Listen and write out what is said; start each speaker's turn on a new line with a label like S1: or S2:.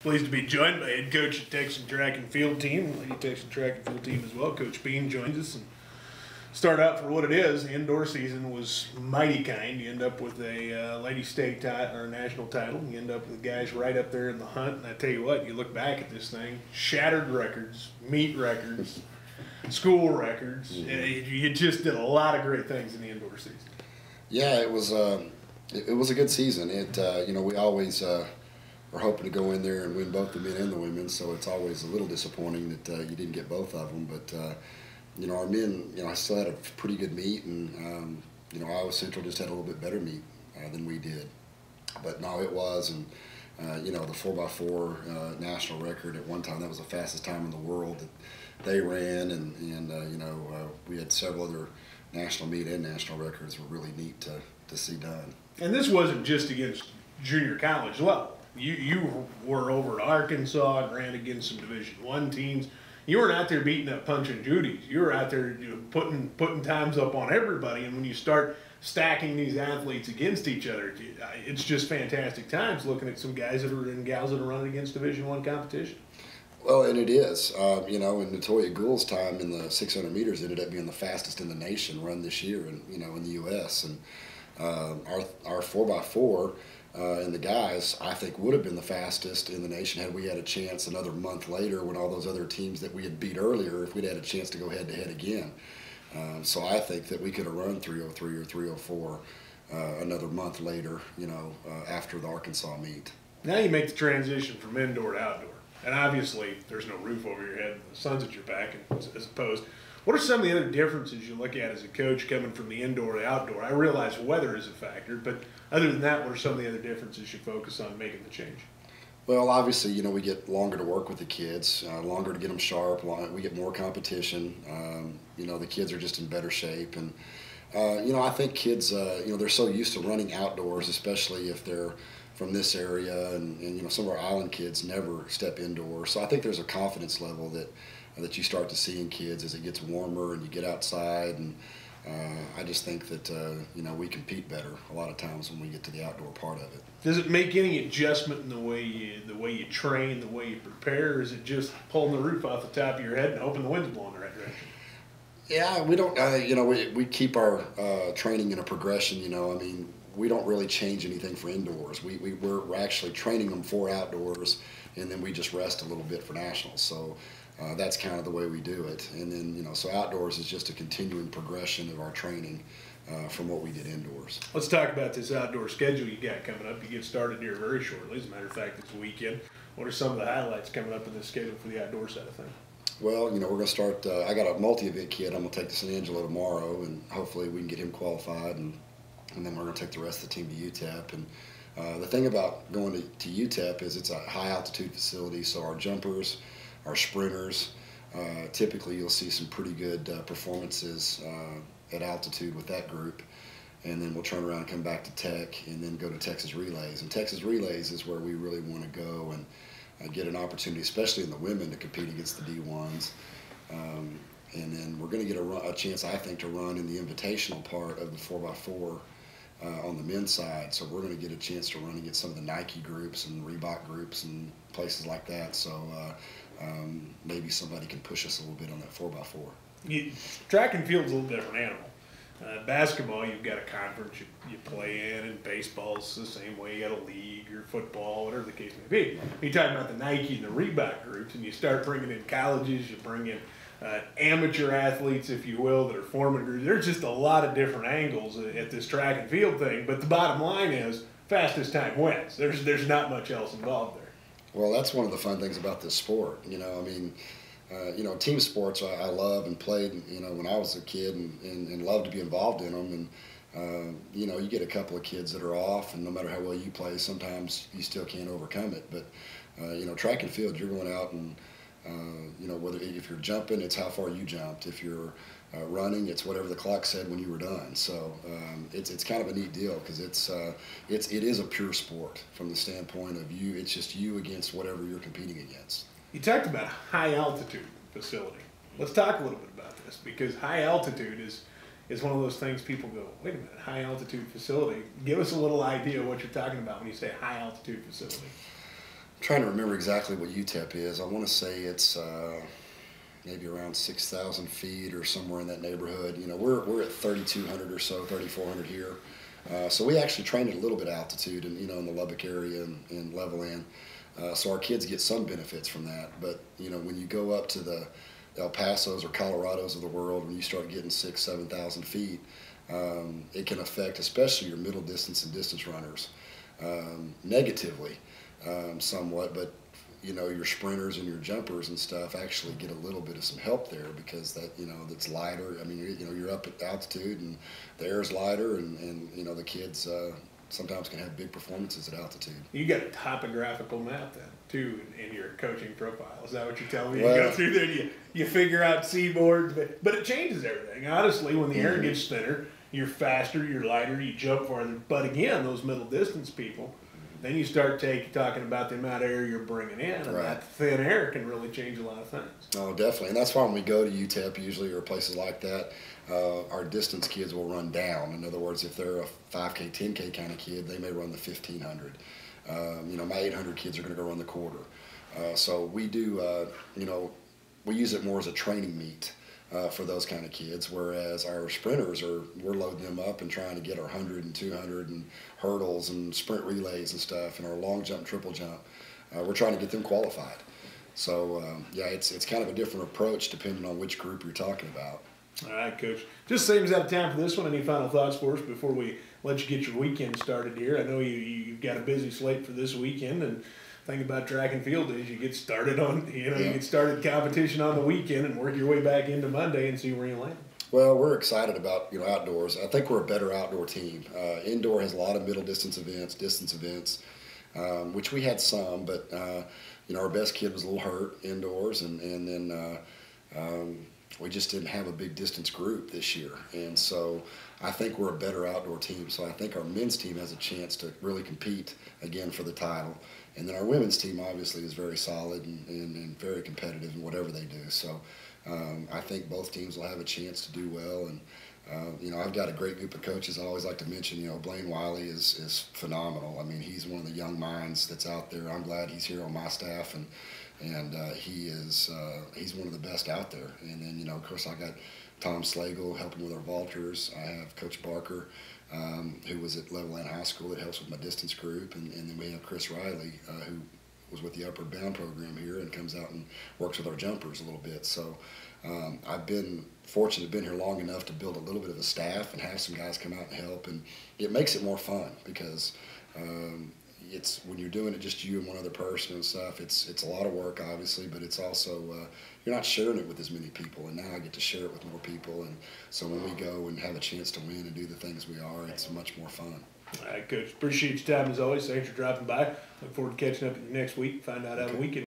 S1: Pleased to be joined by head coach of Texas track and field team, Lady Texas track and field team as well. Coach Beene joins us. And start out for what it is. The indoor season was mighty kind. You end up with a lady state title or a national title. You end up with guys right up there in the hunt. And I tell you what, you look back at this thing, shattered records, meet records, school records. You just did a lot of great things in the indoor season.
S2: Yeah, it was a good season. We always are hoping to go in there and win both the men and the women, so it's always a little disappointing that you didn't get both of them. But our men, I still had a pretty good meet, and Iowa Central just had a little bit better meet than we did. But no, it was, and the 4x4 national record at one time, that was the fastest time in the world that they ran, and we had several other national meet and national records. Were really neat to see done. And
S1: this wasn't just against junior college level. You were over at Arkansas and ran against some Division I teams. You weren't out there beating up Punch and Judy's. You were out there putting times up on everybody. And when you start stacking these athletes against each other, it's just fantastic times looking at some guys that are and gals that are running against Division I competition.
S2: Well, and it is. In Natoya Gould's time in the 600 meters, ended up being the fastest in the nation run this year, in the U.S. And our 4x4. And the guys, I think, would have been the fastest in the nation had we had a chance another month later when all those other teams that we had beat earlier, if we'd had a chance to go head-to-head again. So I think that we could have run 303 or 304 another month later, after the Arkansas meet.
S1: Now you make the transition from indoor to outdoor. And obviously there's no roof over your head and the sun's at your back as opposed. What are some of the other differences you look at as a coach coming from the indoor to outdoor? I realize weather is a factor, but other than that, what are some of the other differences you focus on making the change?
S2: Well, obviously, we get longer to work with the kids, longer to get them sharp. We get more competition. The kids are just in better shape. And, I think kids, they're so used to running outdoors, especially if they're from this area. And some of our island kids never step indoors. So I think there's a confidence level that you start to see in kids as it gets warmer and you get outside. And I just think that we compete better a lot of times when we get to the outdoor part of it.
S1: Does it make any adjustment in the way you train, the way you prepare, or is it just pulling the roof off the top of your head and hoping the wind's blowing the right direction?
S2: Yeah, we don't. We keep our training in a progression. We don't really change anything for indoors. We're actually training them for outdoors, and then we just rest a little bit for nationals. So that's kind of the way we do it. And then, so outdoors is just a continuing progression of our training from what we did indoors.
S1: Let's talk about this outdoor schedule you got coming up. You get started here very shortly. As a matter of fact, it's a weekend. What are some of the highlights coming up in this schedule for the outdoor side of things?
S2: Well, we're going to start, I got a multi-event kid I'm going to take to San Angelo tomorrow, and hopefully we can get him qualified, and then we're going to take the rest of the team to UTEP. And the thing about going to UTEP is it's a high-altitude facility, so our jumpers, our sprinters, typically you'll see some pretty good performances at altitude with that group. And then we'll turn around and come back to Tech and then go to Texas Relays. And Texas Relays is where we really want to go and get an opportunity, especially in the women, to compete against the D1s. And then we're going to get a chance, I think, to run in the invitational part of the 4x4 on the men's side. So we're going to get a chance to run against some of the Nike groups and Reebok groups and places like that. So maybe somebody can push us a little bit on that 4x4.
S1: Track and field's a little different animal. Basketball, you've got a conference you play in, and baseball's the same way. You got a league or football, whatever the case may be. You're talking about the Nike and the Reebok groups, and you start bringing in colleges, you bring in amateur athletes, if you will, that are forming groups. There's just a lot of different angles at this track and field thing, but the bottom line is fastest time wins. There's not much else involved there.
S2: Well, that's one of the fun things about this sport. Team sports I love and played, when I was a kid and loved to be involved in them. And, you get a couple of kids that are off, and no matter how well you play, sometimes you still can't overcome it. But, track and field, you're going out and, whether if you're jumping, it's how far you jumped. If you're running, it's whatever the clock said when you were done. So it's kind of a neat deal because it is a pure sport from the standpoint of you. It's just you against whatever you're competing against.
S1: You talked about a high altitude facility. Let's talk a little bit about this, because high altitude is one of those things people go, wait a minute, high altitude facility. Give us a little idea of what you're talking about when you say high altitude facility.
S2: trying to remember exactly what UTEP is. I want to say it's maybe around 6,000 feet or somewhere in that neighborhood. You know, we're at 3,200 or so, 3,400 here. So we actually train at a little bit of altitude, and in the Lubbock area and Levelland. So our kids get some benefits from that. But when you go up to the El Pasos or Colorados of the world, when you start getting 6,000, 7,000 feet, it can affect especially your middle distance and distance runners negatively somewhat. But your sprinters and your jumpers and stuff actually get a little bit of some help there, because that's lighter. I mean, you're up at altitude and the air's lighter, and the kids sometimes can have big performances at altitude.
S1: You got a topographical map then too in your coaching profile. Is that what you're telling me?
S2: Well,
S1: you go through there and you figure out seaboards, but it changes everything. Honestly, when the air gets thinner, you're faster, you're lighter, you jump farther. But again, those middle distance people, then you start talking about the amount of air you're bringing in, and that thin air can really change a lot of things.
S2: Oh, definitely. And that's why when we go to UTEP usually, or places like that, our distance kids will run down. In other words, if they're a 5K, 10K kind of kid, they may run the 1,500. My 800 kids are going to go run the quarter. So we do, we use it more as a training meet for those kind of kids, whereas our sprinters we're loading them up and trying to get our 100 and 200 and hurdles and sprint relays and stuff, and our long jump, triple jump. We're trying to get them qualified. So it's kind of a different approach depending on which group you're talking about.
S1: All right, Coach. Just seems out of time for this one. Any final thoughts for us before we let you get your weekend started here? I know you've got a busy slate for this weekend, and the thing about track and field is you get started on, you get started competition on the weekend and work your way back into Monday and see where you land.
S2: Well, we're excited about outdoors. I think we're a better outdoor team. Indoor has a lot of middle distance events, which we had some, but our best kid was a little hurt indoors, and then we just didn't have a big distance group this year. And so I think we're a better outdoor team. So I think our men's team has a chance to really compete again for the title. And then our women's team obviously is very solid and very competitive in whatever they do. So I think both teams will have a chance to do well. And I've got a great group of coaches. I always like to mention, Blaine Wiley is phenomenal. I mean, he's one of the young minds that's out there. I'm glad he's here on my staff, and he's one of the best out there. And then of course I got Tom Slagle helping with our vaulters. I have Coach Barker, who was at Levelland High School, that helps with my distance group, and then we have Chris Riley, who was with the Upward Bound program here and comes out and works with our jumpers a little bit. So I've been fortunate to have been here long enough to build a little bit of a staff and have some guys come out and help, and it makes it more fun, because it's when you're doing it just you and one other person and stuff, it's a lot of work obviously, but it's also you're not sharing it with as many people, and now I get to share it with more people, and so when we go and have a chance to win and do the things we are, it's much more fun.
S1: All right, Coach. Appreciate your time as always. Thanks for dropping by. Look forward to catching up with you next week. Find out how the weekend